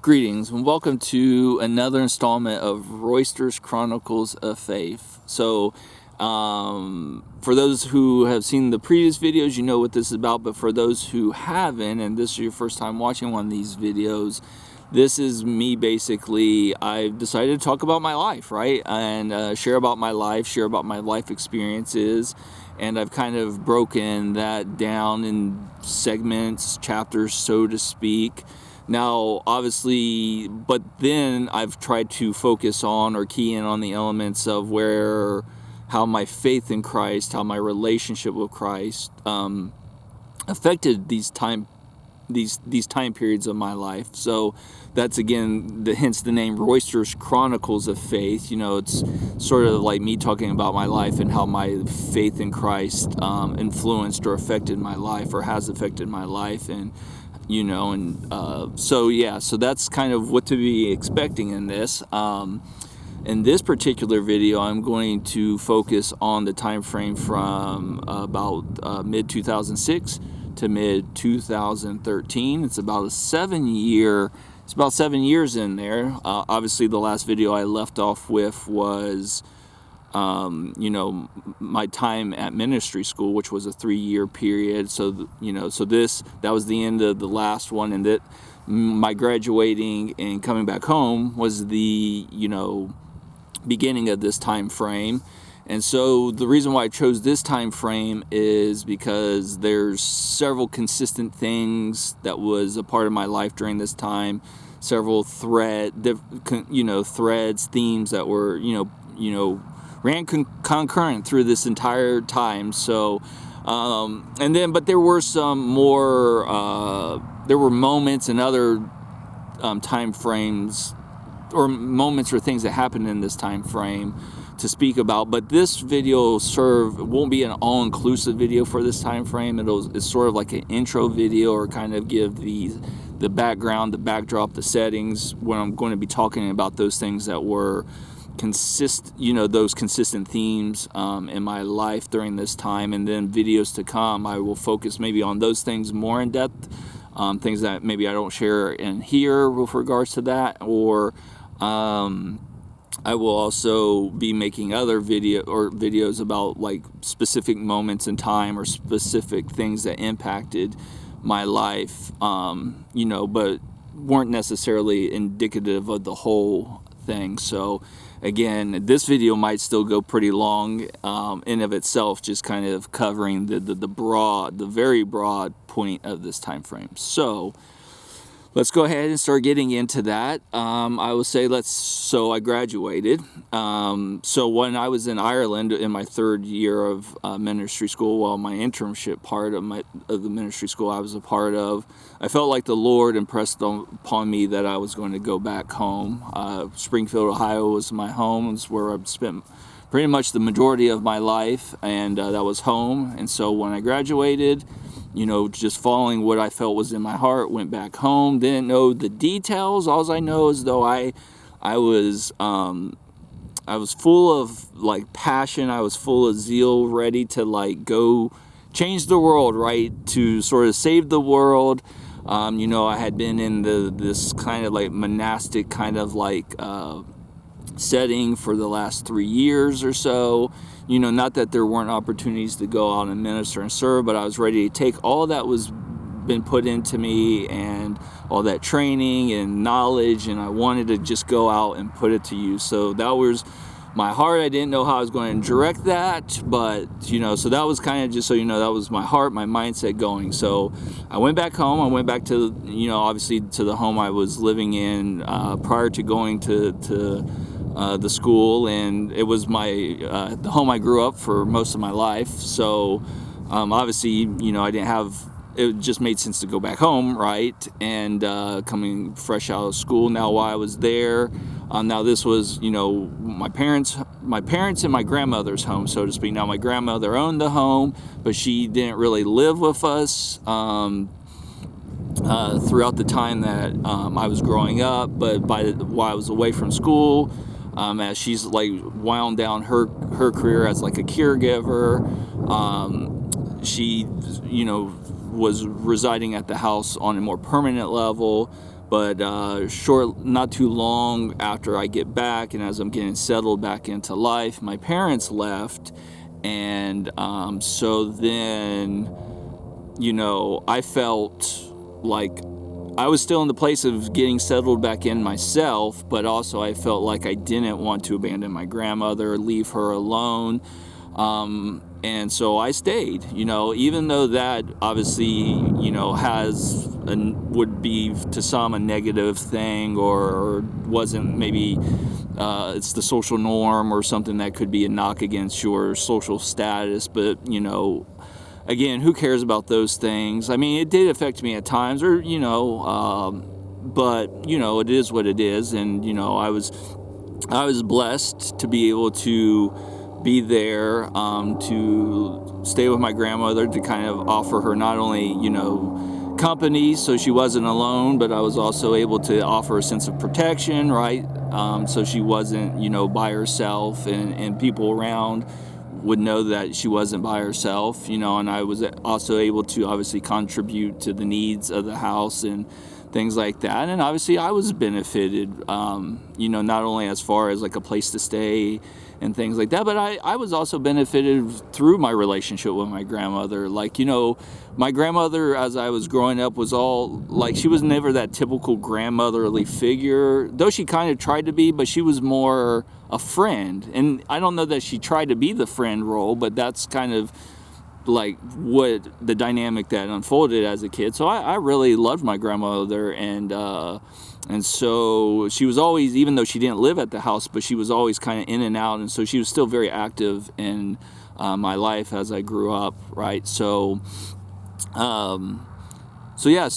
Greetings and welcome to another installment of Royster's Chronicles of Faith. So, for those who have seen the previous videos, you know what this is about, but for those who haven't, and this is your first time watching one of these videos, this is me basically. I've decided to talk about my life, right? And share about my life experiences, and I've kind of broken that down in segments, chapters, so to speak. Now, obviously, but then I've tried to focus on or key in on the elements of how my faith in Christ, how my relationship with Christ affected these time periods of my life. So that's again, hence the name Royster's Chronicles of Faith. You know, it's sort of like me talking about my life and how my faith in Christ influenced or affected my life, or has affected my life, and so that's kind of what to be expecting in this. In this particular video, I'm going to focus on the time frame from about mid-2006 to mid-2013. It's about 7 years in there. Obviously, the last video I left off with was my time at ministry school, which was a 3-year period. So, that was the end of the last one, and that my graduating and coming back home was the, beginning of this time frame. And so the reason why I chose this time frame is because there's several consistent things that was a part of my life during this time, several threads, themes that were, ran concurrent through this entire time. So, but there were some more, there were moments and other time frames, or moments or things that happened in this time frame to speak about. But this video won't be an all-inclusive video for this time frame. It's sort of like an intro video, or kind of give the background, the backdrop, the settings, when I'm going to be talking about those things that were those consistent themes in my life during this time. And then videos to come, I will focus maybe on those things more in depth, things that maybe I don't share in here with regards to that, or I will also be making other videos about like specific moments in time or specific things that impacted my life, but weren't necessarily indicative of the whole thing. So again, this video might still go pretty long in of itself, just kind of covering the very broad point of this time frame. So let's go ahead and start getting into that. I will say so I graduated. So when I was in Ireland in my 3rd year of ministry school, my internship part of the ministry school I was a part of, I felt like the Lord impressed upon me that I was going to go back home. Springfield, Ohio was my home. It's where I've spent pretty much the majority of my life, and that was home. And so when I graduated, just following what I felt was in my heart, went back home. Didn't know the details. All I know is though I was full of like passion. I was full of zeal, ready to like go change the world, right? To sort of save the world. I had been in this kind of like monastic kind of like setting for the last 3 years or so. Not that there weren't opportunities to go out and minister and serve, but I was ready to take all that was been put into me and all that training and knowledge, and I wanted to just go out and put it to use. So that was my heart. I didn't know how I was going to direct that, but so that was kind of just that was my heart, my mindset going. So I went back home. I went back to obviously to the home I was living in prior to going to the school, and it was the home I grew up for most of my life. So obviously I didn't have, it just made sense to go back home, right? And coming fresh out of school. Now while I was there, now this was my parents and my grandmother's home, so to speak. Now my grandmother owned the home, but she didn't really live with us throughout the time that I was growing up. But while I was away from school, as she's like wound down her career as like a caregiver, she was residing at the house on a more permanent level. But not too long after I get back, and as I'm getting settled back into life, my parents left, and so then, I felt like I was still in the place of getting settled back in myself, but also I felt like I didn't want to abandon my grandmother, leave her alone. And so I stayed, even though that obviously, would be to some a negative thing, or wasn't maybe, it's the social norm or something that could be a knock against your social status. But, again, who cares about those things? I mean, it did affect me at times, or, but, it is what it is. And, I was blessed to be able to be there, to stay with my grandmother, to kind of offer her not only, company, so she wasn't alone, but I was also able to offer a sense of protection, right? So she wasn't, by herself, and people around would know that she wasn't by herself, and I was also able to obviously contribute to the needs of the house and things like that. And obviously I was benefited, not only as far as like a place to stay and things like that, but I was also benefited through my relationship with my grandmother. Like, my grandmother, as I was growing up, was all like, she was never that typical grandmotherly figure, though she kind of tried to be, but she was more a friend. And I don't know that she tried to be the friend role, but that's kind of like what the dynamic that unfolded as a kid. So I really loved my grandmother, and so she was always, even though she didn't live at the house, but she was always kind of in and out, and so she was still very active in my life as I grew up, right? So yeah,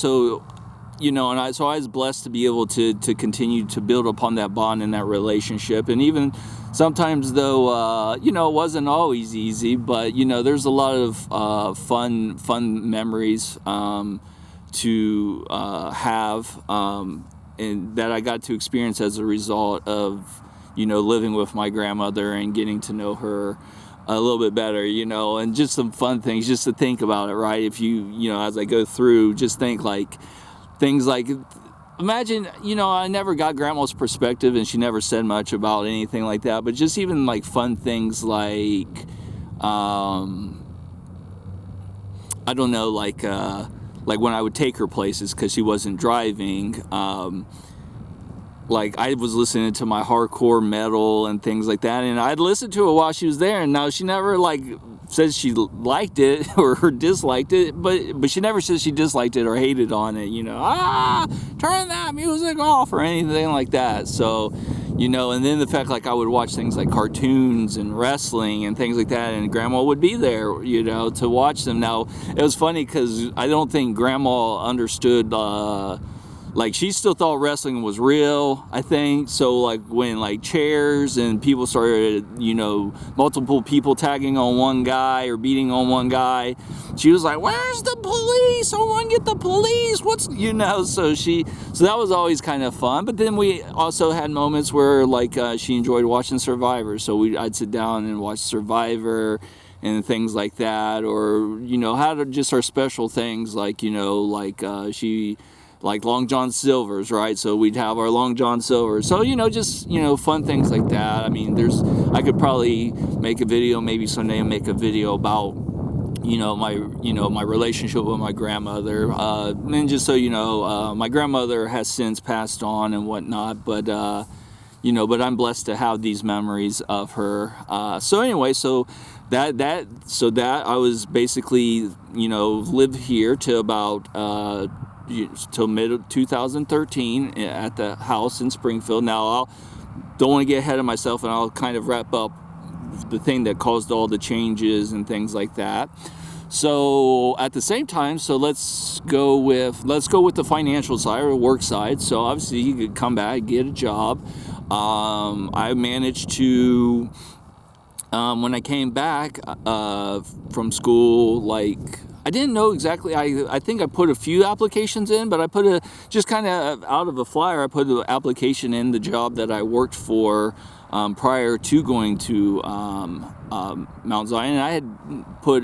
and I was blessed to be able to continue to build upon that bond and that relationship. And even sometimes, though, it wasn't always easy, but, there's a lot of fun memories to have, and that I got to experience as a result of, living with my grandmother and getting to know her a little bit better, and just some fun things just to think about it, right? If as I go through, just think like things like, imagine, I never got grandma's perspective, and she never said much about anything like that, but just even like fun things like, I don't know, like when I would take her places because she wasn't driving, like I was listening to my hardcore metal and things like that, and I'd listen to it while she was there, and now she never like says she liked it or disliked it, but she never says she disliked it or hated on it, turn that music off or anything like that. So, and then the fact, like, I would watch things like cartoons and wrestling and things like that, and grandma would be there, to watch them. Now, it was funny because I don't think grandma understood, like, she still thought wrestling was real, I think. So, like, when, like, chairs and people started, multiple people tagging on one guy or beating on one guy, she was like, where's the police? Someone get the police. So that was always kind of fun. But then we also had moments where, like, she enjoyed watching Survivor. So I'd sit down and watch Survivor and things like that. Or, had just our special things, like, she... like Long John Silver's, right? So we'd have our Long John Silver's. So, just, fun things like that. I mean, I could probably make a video, maybe someday make a video about, my relationship with my grandmother. And just so my grandmother has since passed on and whatnot, but I'm blessed to have these memories of her. So anyway, that I was basically, lived here till about, till mid 2013 at the house in Springfield. Now, I don't want to get ahead of myself, and I'll kind of wrap up the thing that caused all the changes and things like that. So at the same time, let's go with the financial side or work side. So obviously you could come back, get a job. I managed to, when I came back from school, like, I didn't know exactly. I think I put a few applications in, but I put just kind of out of a flyer, I put an application in the job that I worked for prior to going to Mount Zion. And I had put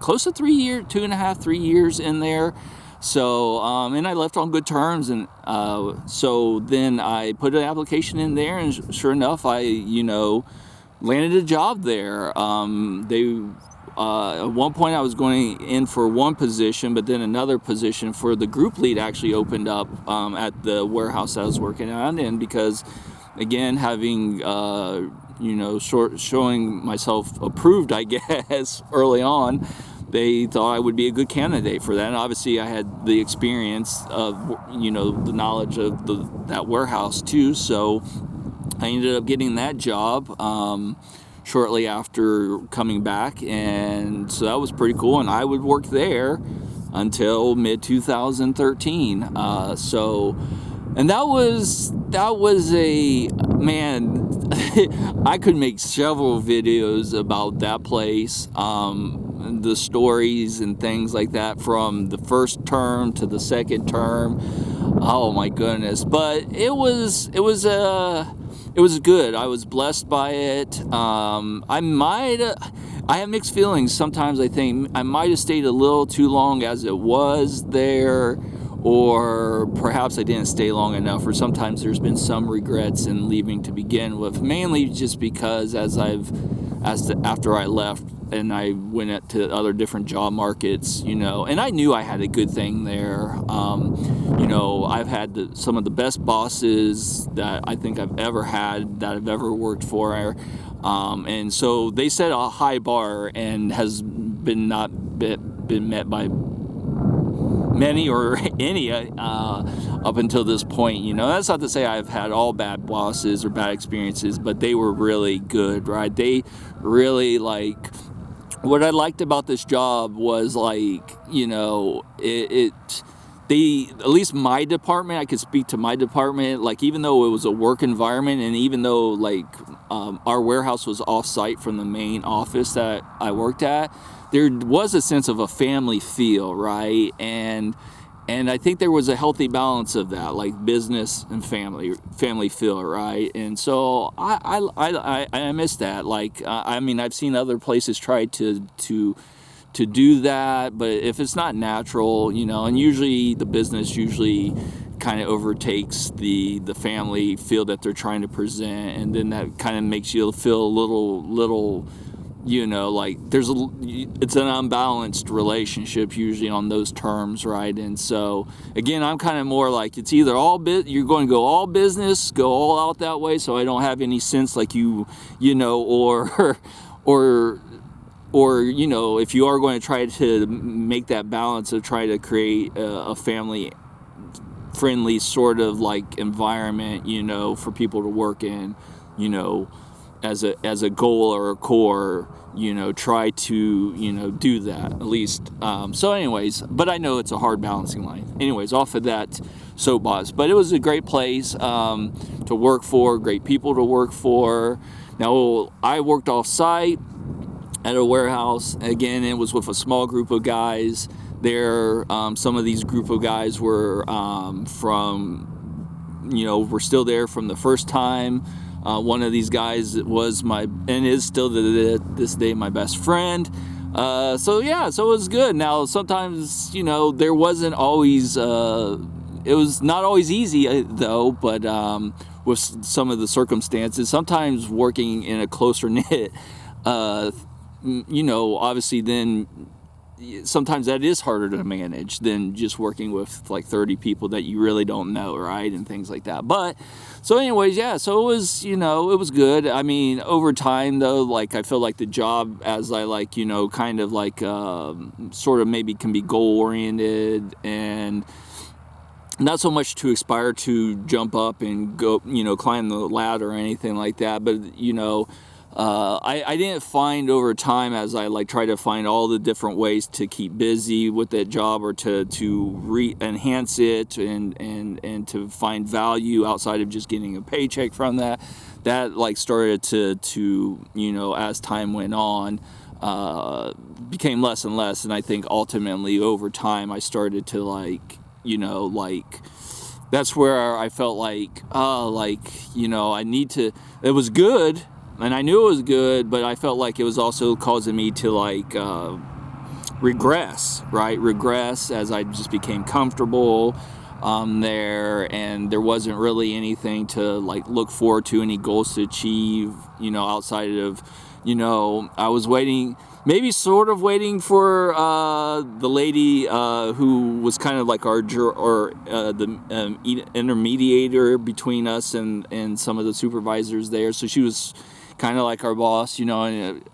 close to 3 years, 2.5, 3 years in there. So, and I left on good terms, and so then I put an application in there, and sure enough, I, landed a job there. At one point I was going in for one position, but then another position for the group lead actually opened up at the warehouse I was working on, and because, again, having showing myself approved, I guess, early on, they thought I would be a good candidate for that. And obviously I had the experience of, the knowledge of that warehouse too. So I ended up getting that job shortly after coming back. And so that was pretty cool. And I would work there until mid-2013. And that was a, man, I could make several videos about that place. The stories and things like that from the first term to the second term. Oh my goodness. But it was good. I was blessed by it. I have mixed feelings. Sometimes I think I might have stayed a little too long as it was there, or perhaps I didn't stay long enough, or sometimes there's been some regrets in leaving to begin with, mainly just because after I left and I went to other different job markets, and I knew I had a good thing there. I've had some of the best bosses that I think I've ever had, that I've ever worked for, and so they set a high bar and has been met by many or any up until this point. That's not to say I've had all bad bosses or bad experiences, but they were really good, right? They really, what I liked about this job was, at least my department, I could speak to my department, even though it was a work environment, and even though our warehouse was off-site from the main office that I worked at, there was a sense of a family feel, right? And I think there was a healthy balance of that, business and family feel, right? And so I miss that. I've seen other places try to do that, but if it's not natural, and usually the business kind of overtakes the family feel that they're trying to present, and then that kind of makes you feel a little it's an unbalanced relationship usually on those terms, right? And so again, I'm kind of more it's either you're going to go all business, go all out that way, so I don't have any sense or if you are going to try to make that balance of try to create a family friendly sort of environment, for people to work in, as a goal or a core, try to, do that at least. So anyways, but I know it's a hard balancing line. Anyways, off of that soapbox, but it was a great place to work for, great people to work for. Now, I worked off site at a warehouse. Again, it was with a small group of guys there. Some of these group of guys were were still there from the first time. One of these guys was and is still to this day my best friend. So it was good. Now, sometimes, there wasn't always, it was not always easy though, but with some of the circumstances, sometimes working in a closer knit, obviously then sometimes that is harder to manage than just working with 30 people that you really don't know, right? And things like that. But so anyways, so it was, it was good. I mean, over time though, I feel like the job as I kind of sort of maybe can be goal oriented and not so much to aspire to jump up and go, climb the ladder or anything like that. But, I didn't find over time as I try to find all the different ways to keep busy with that job or to enhance it and to find value outside of just getting a paycheck from that started to as time went on became less and less. And I think ultimately over time I started to that's where I felt I need to, it was good. And I knew it was good, but I felt like it was also causing me to regress, right? Regress as I just became comfortable there, and there wasn't really anything to like look forward to, any goals to achieve, outside of, I was waiting, maybe sort of waiting for the lady who was kind of like the intermediator between us and some of the supervisors there. So she was kind of like our boss, and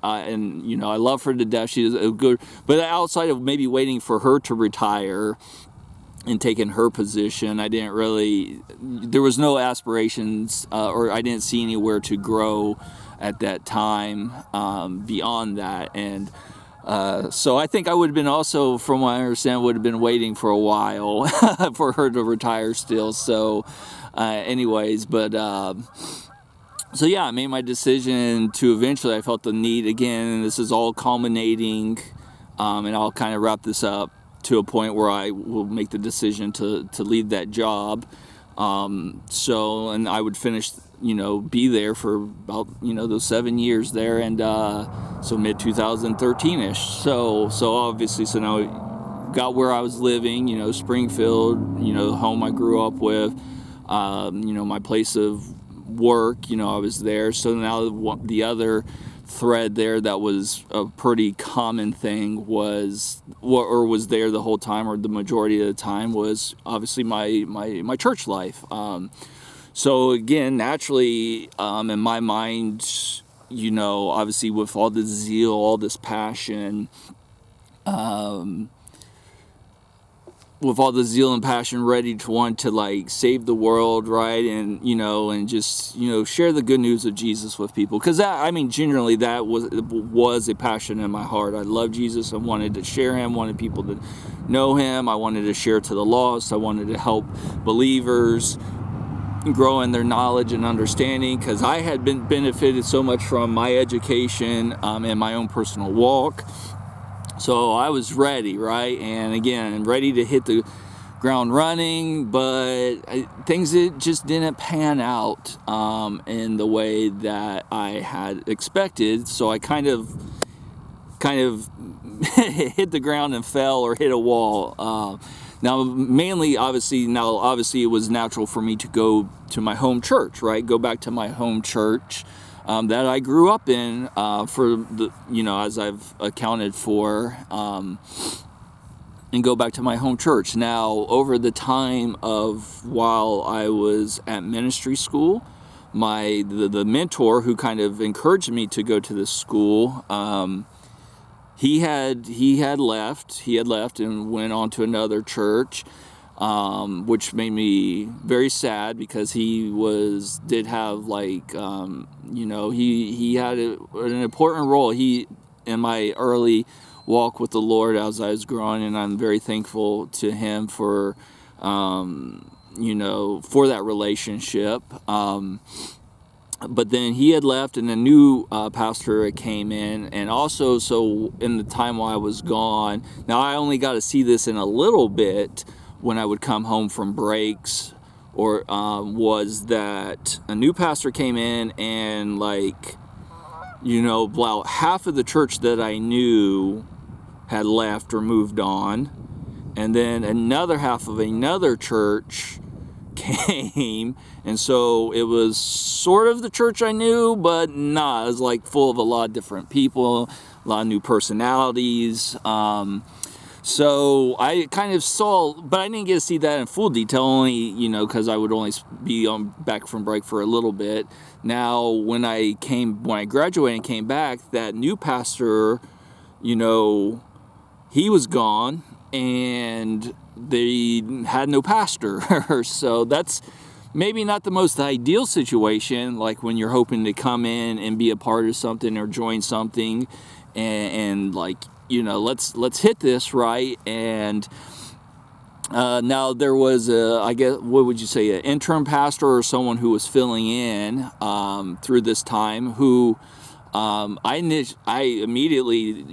I love her to death. She is a good, but outside of maybe waiting for her to retire and taking her position, there was no aspirations, or I didn't see anywhere to grow at that time beyond that. And so I think I would have been also, from what I understand, would have been waiting for a while for her to retire still. So anyways, but so yeah, I made my decision to eventually, I felt the need again, and this is all culminating, and I'll kind of wrap this up to a point where I will make the decision to leave that job. And I would finish, be there for about, those 7 years there, and so mid 2013ish. So obviously, so now I got where I was living, Springfield, the home I grew up with, my place of work, I was there. So now the other thread there that was a pretty common thing was there the whole time, or the majority of the time, was obviously my church life. So again, naturally, in my mind, obviously with all this zeal, all this passion, with all the zeal and passion, ready to want to like save the world, right? And, and just, share the good news of Jesus with people. Because generally that was a passion in my heart. I love Jesus. I wanted to share him, wanted people to know him. I wanted to share to the lost. I wanted to help believers grow in their knowledge and understanding, because I had been benefited so much from my education and my own personal walk. So I was ready, right? And again, ready to hit the ground running, but things just didn't pan out in the way that I had expected. So I kind of hit the ground and fell, or hit a wall. Now, mainly, obviously, it was natural for me to go to my home church, right? Go back to my home church that I grew up in for the, as I've accounted for, and go back to my home church. Now, over the time of while I was at ministry school, the mentor who kind of encouraged me to go to this school, he had left and went on to another church, which made me very sad, because he did have like, he had an important role in my early walk with the Lord as I was growing, and I'm very thankful to him for, for that relationship. But then he had left, and a new pastor came in, and also, so in the time while I was gone, now I only got to see this in a little bit when I would come home from breaks, or was that a new pastor came in, and like, about half of the church that I knew had left or moved on, and then another half of another church came, and so it was sort of the church I knew, but not. It was like full of a lot of different people, a lot of new personalities. So I kind of saw, but I didn't get to see that in full detail, only, because I would only be back from break for a little bit. Now, when I graduated and came back, that new pastor, he was gone, and they had no pastor. So that's maybe not the most ideal situation, like when you're hoping to come in and be a part of something or join something, and like, let's hit this, right? And now there was I guess, what would you say, an interim pastor or someone who was filling in through this time, who I immediately,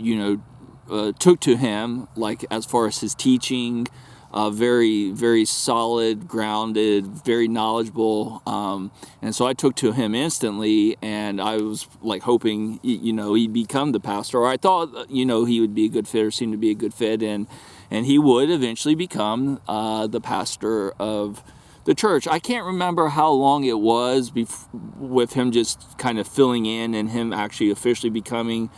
took to him, like, as far as his teaching, very, very solid, grounded, very knowledgeable, and so I took to him instantly, and I was like hoping, he'd become the pastor, or I thought, he would be a good fit, or seemed to be a good fit, and and he would eventually become the pastor of the church. I can't remember how long it was with him just kind of filling in and him actually officially becoming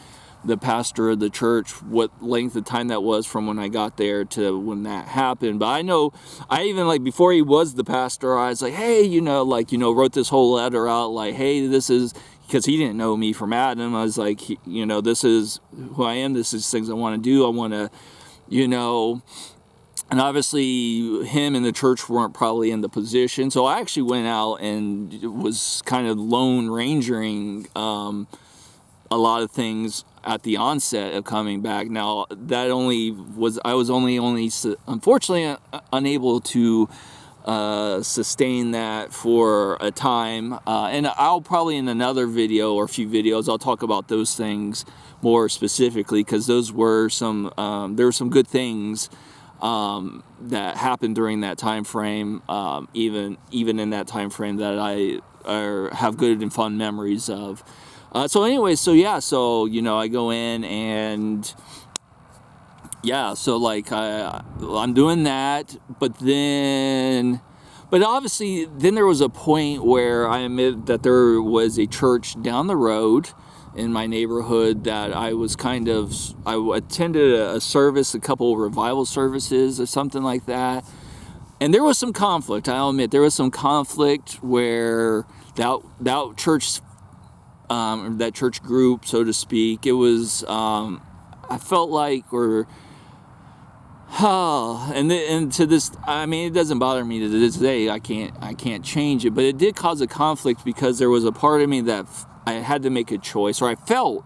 the pastor of the church, what length of time that was from when I got there to when that happened. But I know, I even, like, before he was the pastor, I was like, hey, wrote this whole letter out, like, hey, this is, because he didn't know me from Adam. I was like, this is who I am, this is things I want to do, I want to, and obviously him and the church weren't probably in the position, so I actually went out and was kind of lone rangering a lot of things at the onset of coming back. Now, I was only unfortunately unable to sustain that for a time, and I'll probably in another video or a few videos I'll talk about those things more specifically, because those were there were some good things that happened during that time frame, even in that time frame that I have good and fun memories of. So anyway, I go in and I'm doing that, but obviously then there was a point where I admit that there was a church down the road in my neighborhood that I attended a service, a couple of revival services or something like that, and there was some conflict. I'll admit there was some conflict where that church. That church group, so to speak, it was, I felt like, and to this, I mean, it doesn't bother me to this day. I can't change it, but it did cause a conflict because there was a part of me that I had to make a choice, or I felt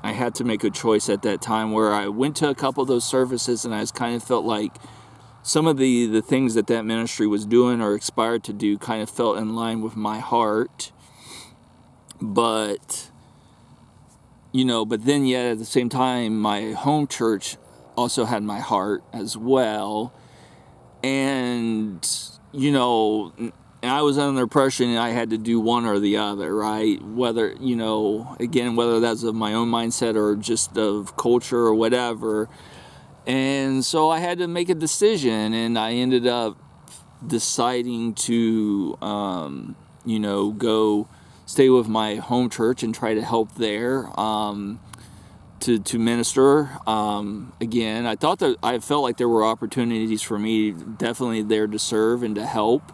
I had to make a choice at that time, where I went to a couple of those services and I just kind of felt like some of the things that ministry was doing or aspired to do kind of felt in line with my heart. But then yet at the same time, my home church also had my heart as well. And I was under the impression I had to do one or the other, right? Whether that's of my own mindset or just of culture or whatever. And so I had to make a decision, and I ended up deciding to, go stay with my home church and try to help there, to minister. Again, I felt like there were opportunities for me definitely there to serve and to help.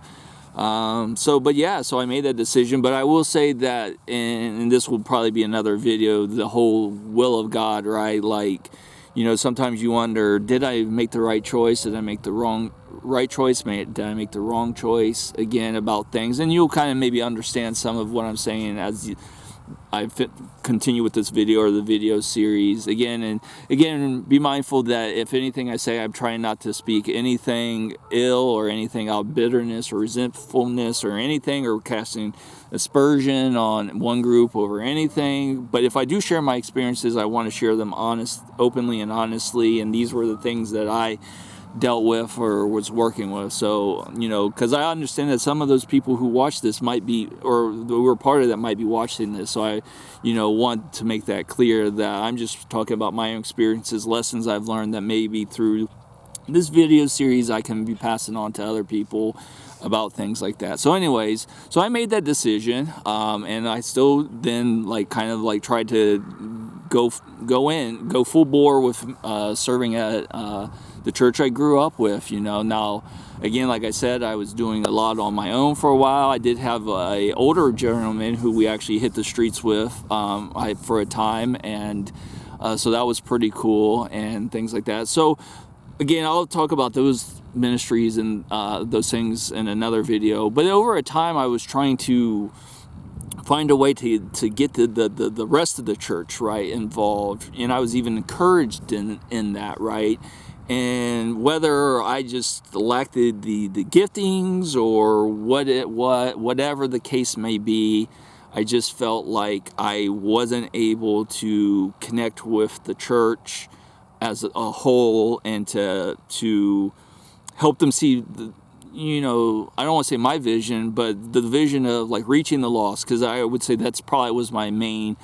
So I made that decision. But I will say that, and this will probably be another video, the whole will of God, right? Like, sometimes you wonder, did I make the right choice? Did I make the right choice? Did I make the wrong choice? Again, about things. And you'll kind of maybe understand some of what I'm saying as I continue with this video or the video series. Again, be mindful that if anything I say, I'm trying not to speak anything ill or anything out, bitterness or resentfulness or anything, or casting aspersion on one group over anything. But if I do share my experiences, I want to share them openly and honestly. And these were the things that I dealt with or was working with. So, because I understand that some of those people who watch this might be, or who were part of that, might be watching this. So I, want to make that clear that I'm just talking about my own experiences, lessons I've learned that maybe through this video series I can be passing on to other people about things like that. So anyways, I made that decision, and I still then tried to go full bore with serving at the church I grew up with. Now, again, like I said, I was doing a lot on my own for a while. I did have a older gentleman who we actually hit the streets with for a time, and so that was pretty cool and things like that. So again, I'll talk about those ministries and those things in another video. But over a time, I was trying to find a way to get the rest of the church, right, involved, and I was even encouraged in that, right. And whether I just lacked the giftings or whatever the case may be, I just felt like I wasn't able to connect with the church as a whole and to help them see I don't want to say my vision, but the vision of reaching the lost, because I would say that's probably was my main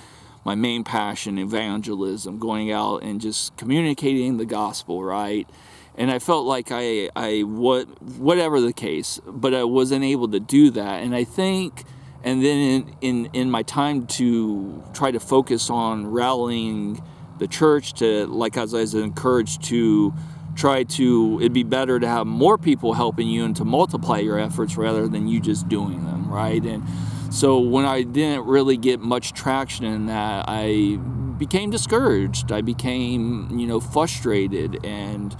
passion, evangelism, going out and just communicating the gospel, right? and I felt like whatever the case, but I wasn't able to do that. And I think, and then in my time to try to focus on rallying the church to, like, as I was encouraged to it'd be better to have more people helping you and to multiply your efforts rather than you just doing them, right? And so when I didn't really get much traction in that, I became discouraged. I became, frustrated, and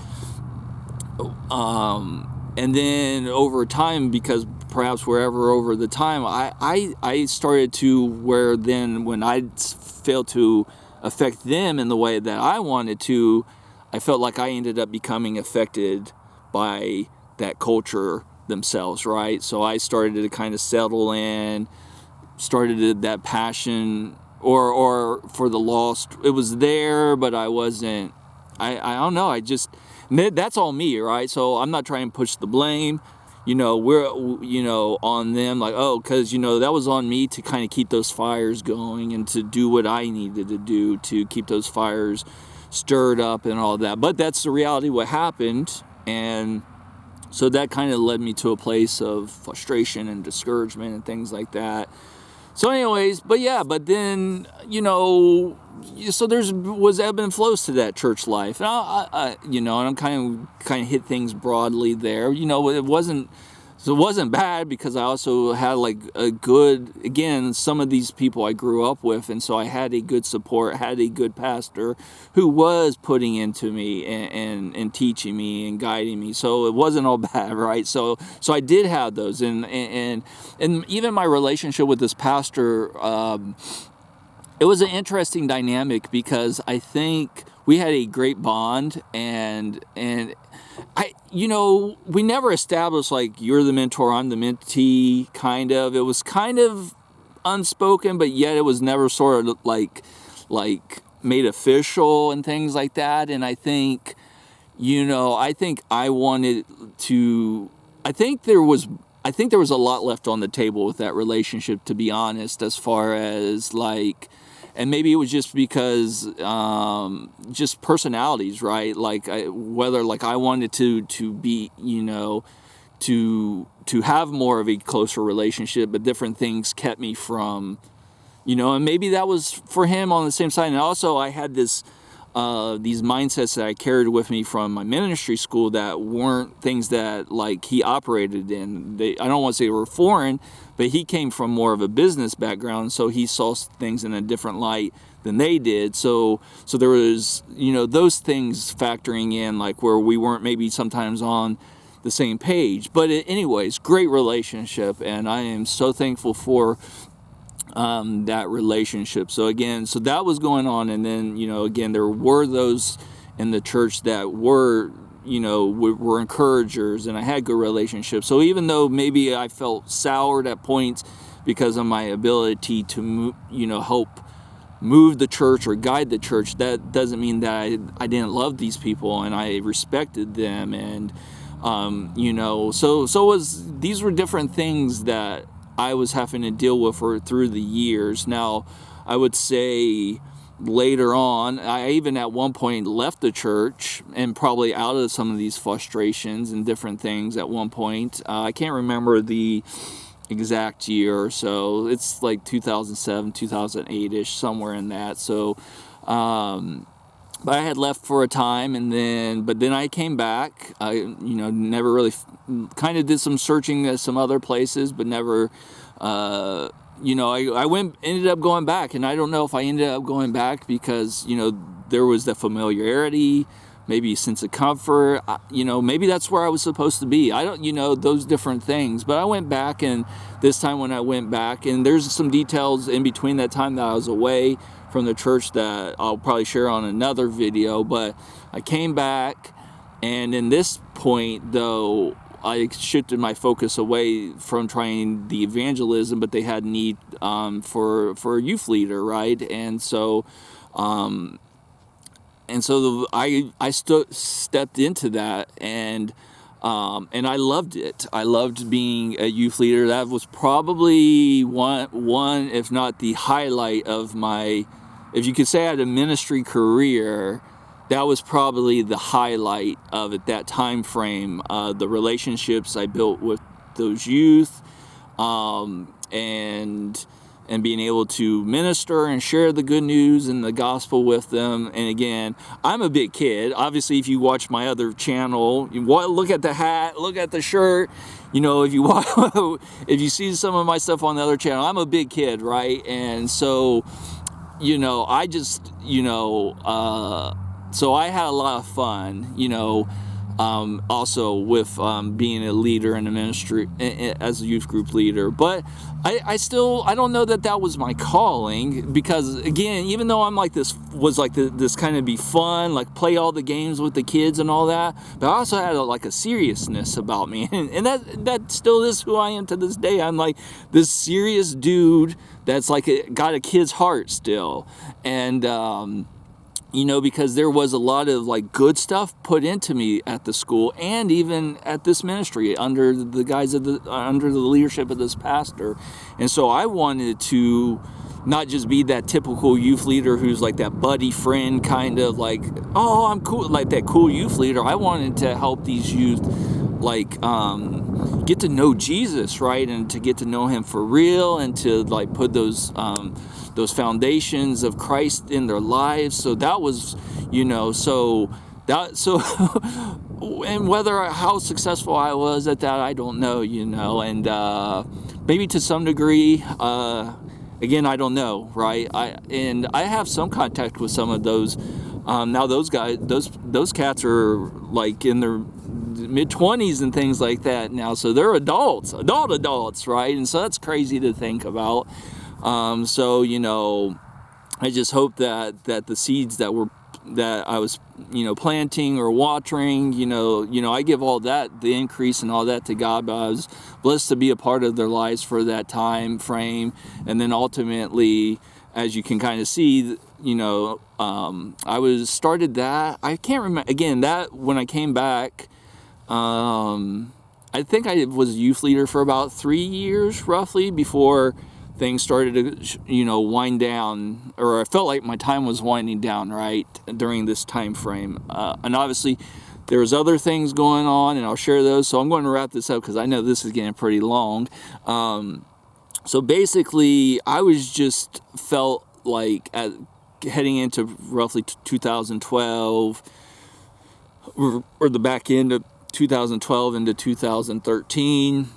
then over time, because perhaps wherever over the time, I started to where then when I failed to affect them in the way that I wanted to, I felt like I ended up becoming affected by that culture themselves, right? So I started to kind of settle in, started that passion or for the lost. It was there, but I wasn't, I don't know, that's all me, right? So I'm not trying to push the blame, we're, on them, like, oh, because, that was on me to kind of keep those fires going and to do what I needed to do to keep those fires stirred up and all that. But that's the reality what happened, and so that kind of led me to a place of frustration and discouragement and things like that. So anyways, but then, so was ebb and flows to that church life. And and I'm kind of hit things broadly there. It wasn't bad, because I also had like a good, again, some of these people I grew up with, and so I had a good support, had a good pastor who was putting into me and teaching me and guiding me. So it wasn't all bad, right? So I did have those, and even my relationship with this pastor, it was an interesting dynamic, because I think we had a great bond, and we never established like, you're the mentor, I'm the mentee, kind of. It was kind of unspoken, but yet it was never sort of like made official and things like that. And I think, I think I wanted to, I think there was a lot left on the table with that relationship, to be honest, as far as like, and maybe it was just because just personalities, right? Like whether like I wanted to be, to have more of a closer relationship, but different things kept me from, and maybe that was for him on the same side. And also I had these mindsets that I carried with me from my ministry school that weren't things that like he operated in. I don't want to say they were foreign, but he came from more of a business background, so he saw things in a different light than they did. So there was, those things factoring in, like where we weren't maybe sometimes on the same page. But anyways, great relationship, and I am so thankful for that relationship. So that was going on, and then, again, there were those in the church that were, were encouragers, and I had good relationships. So even though maybe I felt soured at points because of my ability to, help move the church or guide the church, that doesn't mean that I didn't love these people and I respected them. And, these were different things that I was having to deal with through the years. Now, I would say later on, I even at one point left the church, and probably out of some of these frustrations and different things at one point. I can't remember the exact year or so. It's like 2007, 2008-ish, somewhere in that. So, but I had left for a time, but then I came back. I, never really, kind of did some searching at some other places, but never, I ended up going back. And I don't know if I ended up going back because, there was that familiarity, maybe a sense of comfort, maybe that's where I was supposed to be. I don't, those different things. But I went back, and this time when I went back, and there's some details in between that time that I was away from the church that I'll probably share on another video. But I came back, and in this point, though, I shifted my focus away from trying the evangelism, but they had need for a youth leader, right? And so I stepped into that, and I loved it. I loved being a youth leader. That was probably one, if not the highlight of my, if you could say I had a ministry career, that was probably the highlight of it, that time frame. The relationships I built with those youth, and being able to minister and share the good news and the gospel with them. And again, I'm a big kid. Obviously, if you watch my other channel, look at the hat, look at the shirt. If you if you see some of my stuff on the other channel, I'm a big kid, right? And so, I just, so I had a lot of fun, also with being a leader in the ministry as a youth group leader. But I don't know that was my calling, because again, even though I'm like this kind of be fun, like play all the games with the kids and all that, but I also had a seriousness about me, and that still is who I am to this day. I'm like this serious dude that's got a kid's heart still, and because there was a lot of good stuff put into me at the school and even at this ministry under the leadership of this pastor. And so I wanted to not just be that typical youth leader who's like that buddy friend kind of oh, I'm cool, like that cool youth leader. I wanted to help these youth get to know Jesus, right? And to get to know him for real, and to put those foundations of Christ in their lives. So that was, and how successful I was at that, I don't know, and maybe to some degree, again, I don't know, right? I have some contact with some of those. Now those guys, those cats are in their mid-20s and things like that now, so they're adults, right? And so that's crazy to think about. So I just hope that the seeds that I was planting or watering, I give all that, the increase and all that, to God, but I was blessed to be a part of their lives for that time frame. And then ultimately, as you can kind of see, I started that. I can't remember, again, that when I came back, I think I was a youth leader for about 3 years roughly before things started to, wind down, or I felt like my time was winding down, right, during this time frame. And obviously, there was other things going on, and I'll share those. So I'm going to wrap this up because I know this is getting pretty long. So basically, I was just felt like heading into roughly 2012, or the back end of 2012 into 2013.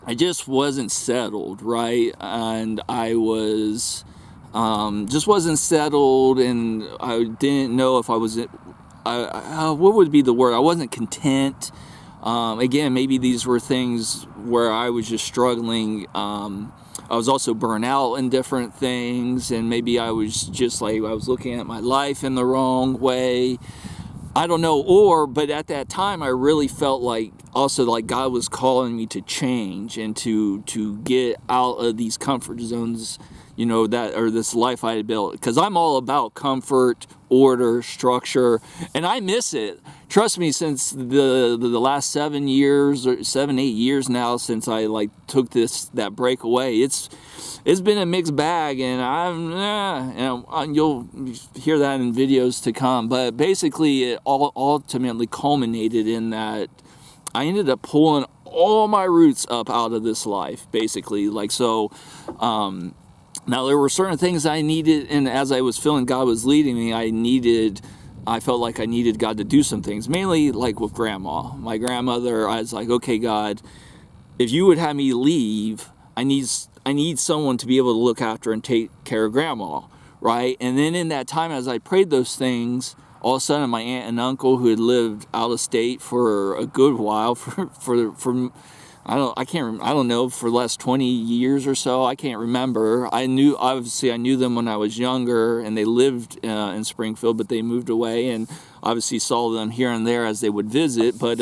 I just wasn't settled, right? And I was just wasn't settled, and I didn't know if I was, what would be the word? I wasn't content. Again, maybe these were things where I was just struggling. I was also burnt out in different things, and maybe I was just I was looking at my life in the wrong way. I don't know, but at that time I really felt also God was calling me to change and to get out of these comfort zones, this life I had built, because I'm all about comfort, order, structure, and I miss it. Trust me, since the last 7 years or 8 years now since I took that break away, it's been a mixed bag, and you'll hear that in videos to come. But basically, it all ultimately culminated in that I ended up pulling all my roots up out of this life, basically. Now there were certain things I needed, and as I was feeling God was leading me, I felt like I needed God to do some things, mainly with grandma. My grandmother, I was like, okay, God, if you would have me leave, I need someone to be able to look after and take care of grandma, right? And then in that time, as I prayed those things, all of a sudden my aunt and uncle, who had lived out of state for a good while, for I don't know, for the last 20 years or so, I can't remember. I knew them when I was younger, and they lived in Springfield, but they moved away, and obviously saw them here and there as they would visit, but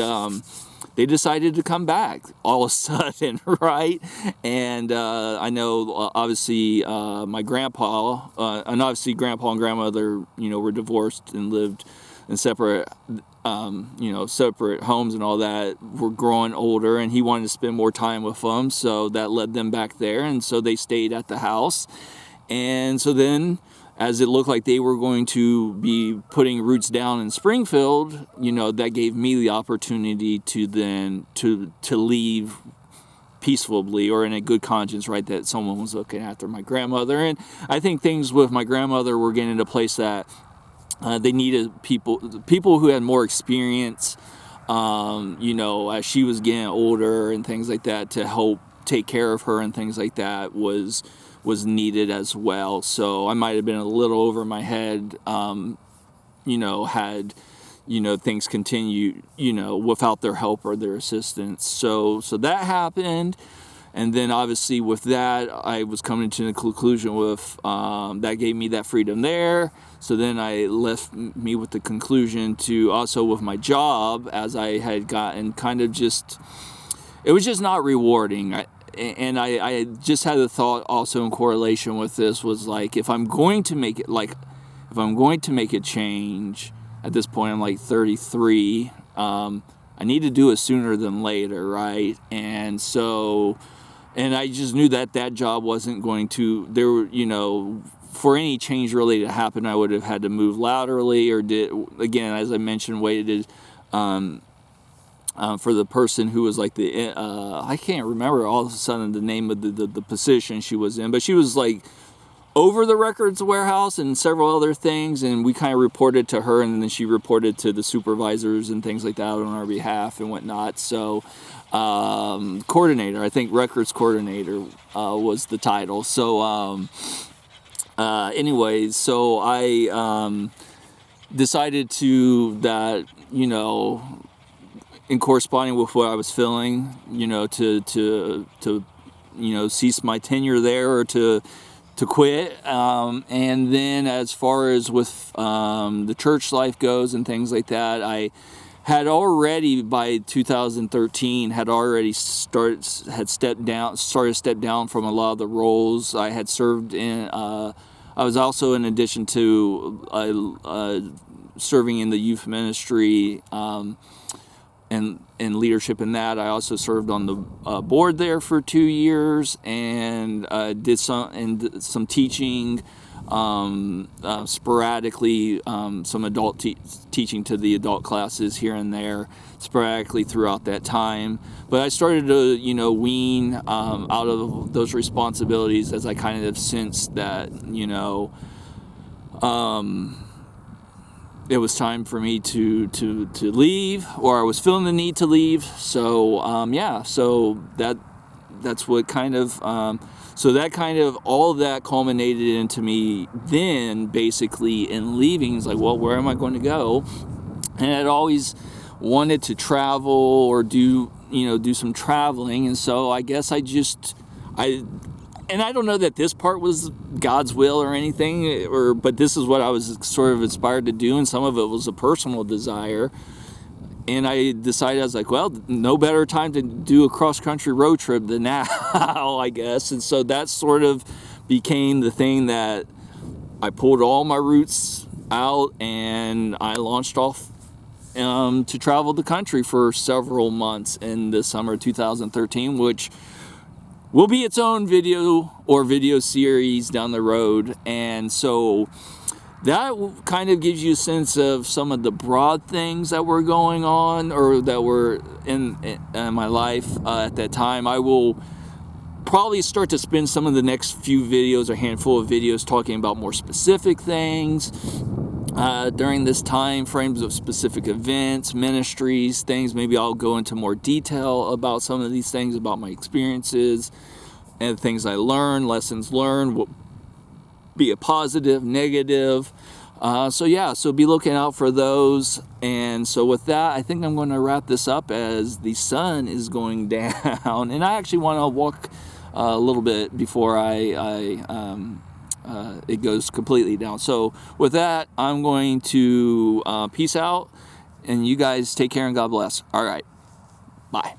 they decided to come back all of a sudden, right? And I know, obviously, my grandpa, and obviously grandpa and grandmother, were divorced and lived in separate homes and all that, were growing older, and he wanted to spend more time with them, so that led them back there, and so they stayed at the house. And so then as it looked like they were going to be putting roots down in Springfield, you know, that gave me the opportunity to then to leave peacefully or in a good conscience, right, that someone was looking after my grandmother. And I think things with my grandmother were getting to a place that they needed people who had more experience, you know, as she was getting older and things like that, to help take care of her and things like that was needed as well. So I might have been a little over my head, you know, had, you know, things continue, you know, without their help or their assistance. So that happened. And then obviously with that, I was coming to the conclusion with, that gave me that freedom there. So then I left me with the conclusion to also with my job, as I had gotten kind of just, it was just not rewarding. I just had the thought also in correlation with this was like, if I'm going to make it, like, if I'm going to make a change, at this point I'm like 33, I need to do it sooner than later, right? And so, and I just knew that that job wasn't going to, there were, you know, for any change really to happen, I would have had to move laterally, or did, again, as I mentioned, waited for the person who was like the, I can't remember all of a sudden the name of the position she was in, but she was like over the records warehouse and several other things, and we kind of reported to her, and then she reported to the supervisors and things like that on our behalf and whatnot. So coordinator, I think records coordinator was the title. So anyways, so I decided to, that, you know, in corresponding with what I was feeling, you know, to you know, cease my tenure there, or to quit. And then as far as with the church life goes and things like that, I had already, by 2013, had already started to step down from a lot of the roles I had served in. I was also, in addition to serving in the youth ministry, and leadership in that, I also served on the board there for 2 years, and did some teaching, sporadically, some adult teaching to the adult classes here and there, sporadically throughout that time. But I started to, you know, wean out of those responsibilities as I kind of sensed that, you know, it was time for me to leave, or I was feeling the need to leave. So yeah, so that's what kind of, so that kind of, all of that culminated into me then basically in leaving. It's like, well, where am I going to go? And I'd always wanted to travel or do some traveling, and so I guess and I don't know that this part was God's will or anything, but this is what I was sort of inspired to do, and some of it was a personal desire. And I decided, I was like, well, no better time to do a cross-country road trip than now, I guess. And so that sort of became the thing that I pulled all my roots out, and I launched off to travel the country for several months in the summer of 2013, which will be its own video series down the road. And so that kind of gives you a sense of some of the broad things that were going on, or that were in my life at that time. I will probably start to spend some of the next few videos, a handful of videos, talking about more specific things during this time frames of specific events, ministries, things. Maybe I'll go into more detail about some of these things, about my experiences and things I learned, lessons learned, be it positive, negative. So yeah, so be looking out for those. And so with that, I think I'm going to wrap this up, as the sun is going down, and I actually want to walk a little bit before it goes completely down. So with that, I'm going to peace out, and you guys take care and God bless. All right, bye.